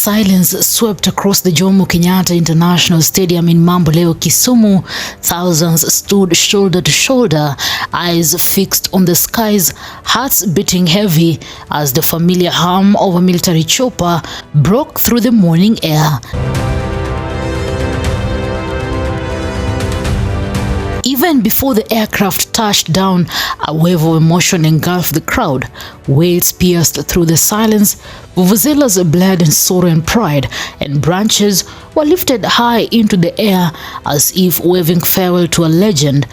silence swept across the Jomo Kenyatta International Stadium in Mamboleo, Kisumu, thousands stood shoulder to shoulder, eyes fixed on the skies, hearts beating heavy as the familiar hum of a military chopper broke through the morning air. Even before the aircraft touched down, a wave of emotion engulfed the crowd. Wails pierced through the silence, vuvuzelas bled in sorrow and pride, and branches were lifted high into the air as if waving farewell to a legend.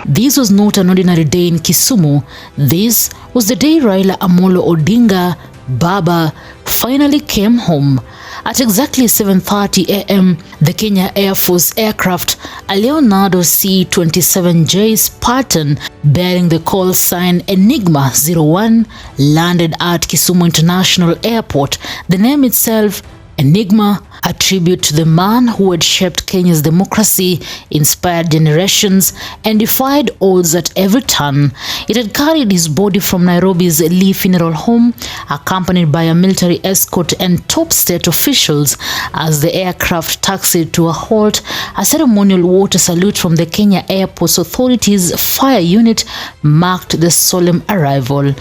This was not an ordinary day in Kisumu. This was the day Raila Amollo Odinga, Baba, finally came home. At exactly 7:30 a.m., the Kenya Air Force aircraft, a Leonardo C-27J Spartan bearing the call sign Enigma 01, landed at Kisumu International Airport. The name itself, Enigma, a tribute to the man who had shaped Kenya's democracy, inspired generations, and defied odds at every turn. It had carried his body from Nairobi's Lee Funeral Home, accompanied by a military escort and top state officials. As the aircraft taxied to a halt, a ceremonial water salute from the Kenya Airports Authority's fire unit marked the solemn arrival.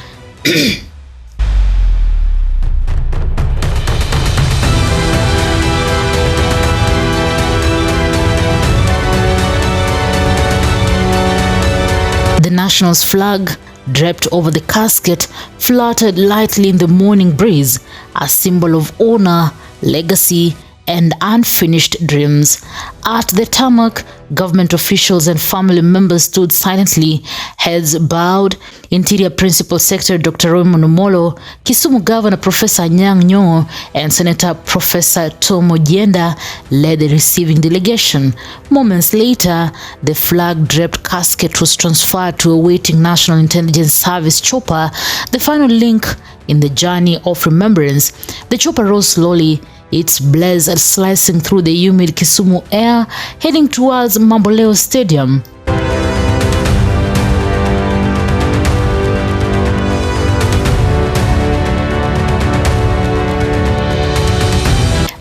The national's flag, draped over the casket, fluttered lightly in the morning breeze, a symbol of honor, legacy, and unfinished dreams. At the tarmac, government officials and family members stood silently, heads bowed. Interior Principal Secretary Dr. Amollo, Kisumu Governor Professor Anyang' Nyong'o, and Senator Professor Jomo Kenyatta led the receiving delegation. Moments later, the flag-draped casket was transferred to a waiting National Intelligence Service chopper, the final link in the journey of remembrance. The chopper rose slowly, its blaze slicing through the humid Kisumu air, heading towards Mamboleo Stadium.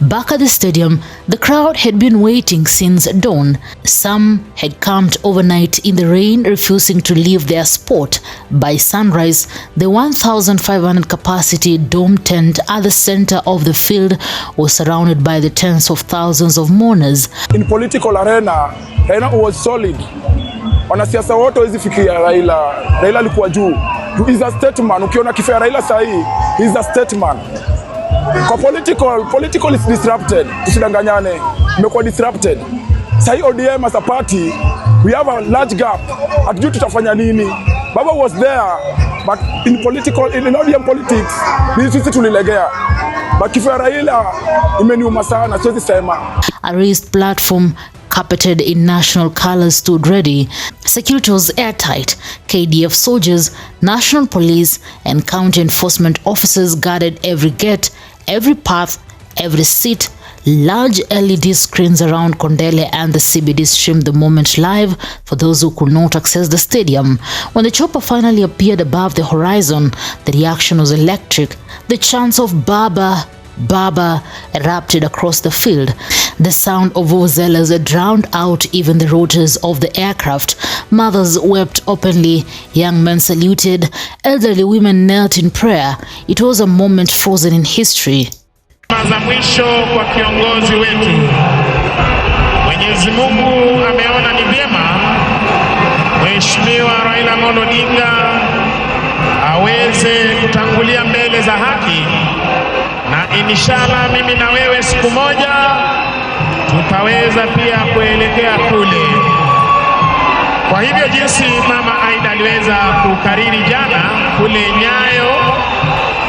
Back at the stadium, the crowd had been waiting since dawn. Some had camped overnight in the rain, refusing to leave their spot. By sunrise, the 1,500 capacity dome tent at the center of the field was surrounded by the tens of thousands of mourners. In political arena was solid. Wanasiasa wote wezi fikiria Raila alikuwa juu. He is a statesman. Ukiona kifaa Raila sahi, he is a statesman. Kwa political is disrupted. Tusidanganyane, imekuwa disrupted. Sahi ODM as a party, we have a large gap. Hatujui tutafanya nini. Baba was there, but in ODM politics, sisi tulilegea. But kifaa Raila imeniuma sana, siwezi sema. A raised platform carpeted in national colors stood ready. Security was airtight. KDF soldiers, national police, and county enforcement officers guarded every gate, every path, every seat. Large LED screens around Kondele and the CBD streamed the moment live for those who could not access the stadium. When the chopper finally appeared above the horizon, the reaction was electric. The chants of Baba, Baba erupted across the field. The sound of vuvuzelas drowned out even the rotors of the aircraft. Mothers wept openly, young men saluted, elderly women knelt in prayer. It was a moment frozen in history. Za mwisho kwa kiongozi wetu. Mwenyezi Mungu ameona ni vyema Mheshimiwa Raila Odinga aweze kutangulia mbele za haki, na inshallah mimi na wewe siku moja tutaweza pia kuelekea kule. Kwa hivyo jinsi Mama Aida aliweza kukariri jana kule Nyayo,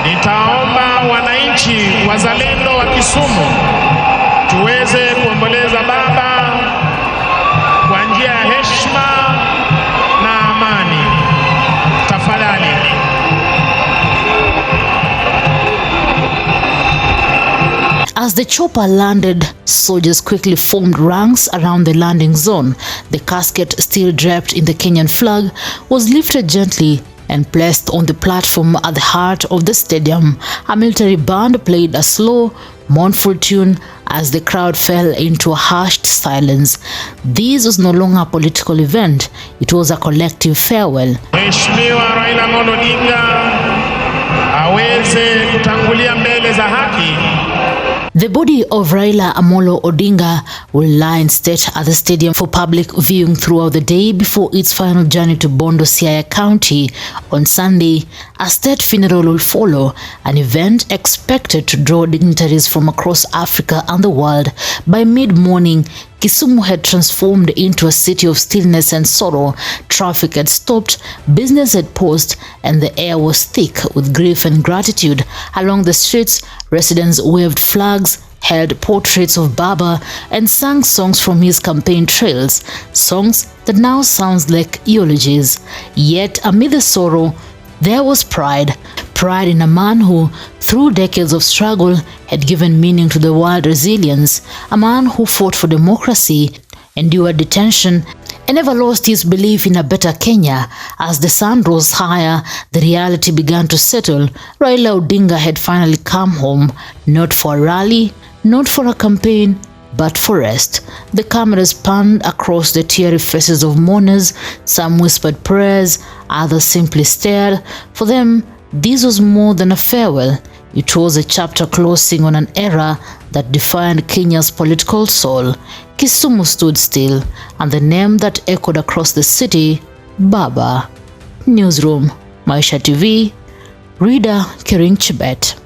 nitaomba wananchi wazalendo wa Kisumu tuweze kuomboleza baba kwa njia ya heshima na amani. Tafadhali. As the chopper landed, soldiers quickly formed ranks around the landing zone. The casket, still draped in the Kenyan flag, was lifted gently and placed on the platform at the heart of the stadium. A military band played a slow, mournful tune as the crowd fell into a hushed silence. This was no longer a political event, it was a collective farewell. Mheshimiwa Raila Odinga aweze kutangulia mbele za haki. The body of Raila Amollo Odinga will lie in state at the stadium for public viewing throughout the day before its final journey to Bondo, Siaya County. On Sunday, a state funeral will follow, an event expected to draw dignitaries from across Africa and the world. By mid-morning, Kisumu had transformed into a city of stillness and sorrow. Traffic had stopped, business had paused, and the air was thick with grief and gratitude. Along the streets, residents waved flags, held portraits of Baba, and sang songs from his campaign trails, songs that now sound like eulogies. Yet, amid the sorrow, there was pride. Pride in a man who, through decades of struggle, had given meaning to the world resilience. A man who fought for democracy, endured detention, and never lost his belief in a better Kenya. As the sun rose higher, the reality began to settle. Raila Odinga had finally come home, not for a rally, not for a campaign, but for rest. The cameras panned across the teary faces of mourners. Some whispered prayers, others simply stared. For them, this was more than a farewell. It was a chapter closing on an era that defined Kenya's political soul. Kisumu stood still, and the name that echoed across the city, Baba. Newsroom, Maisha TV, Reader Kering Chibet.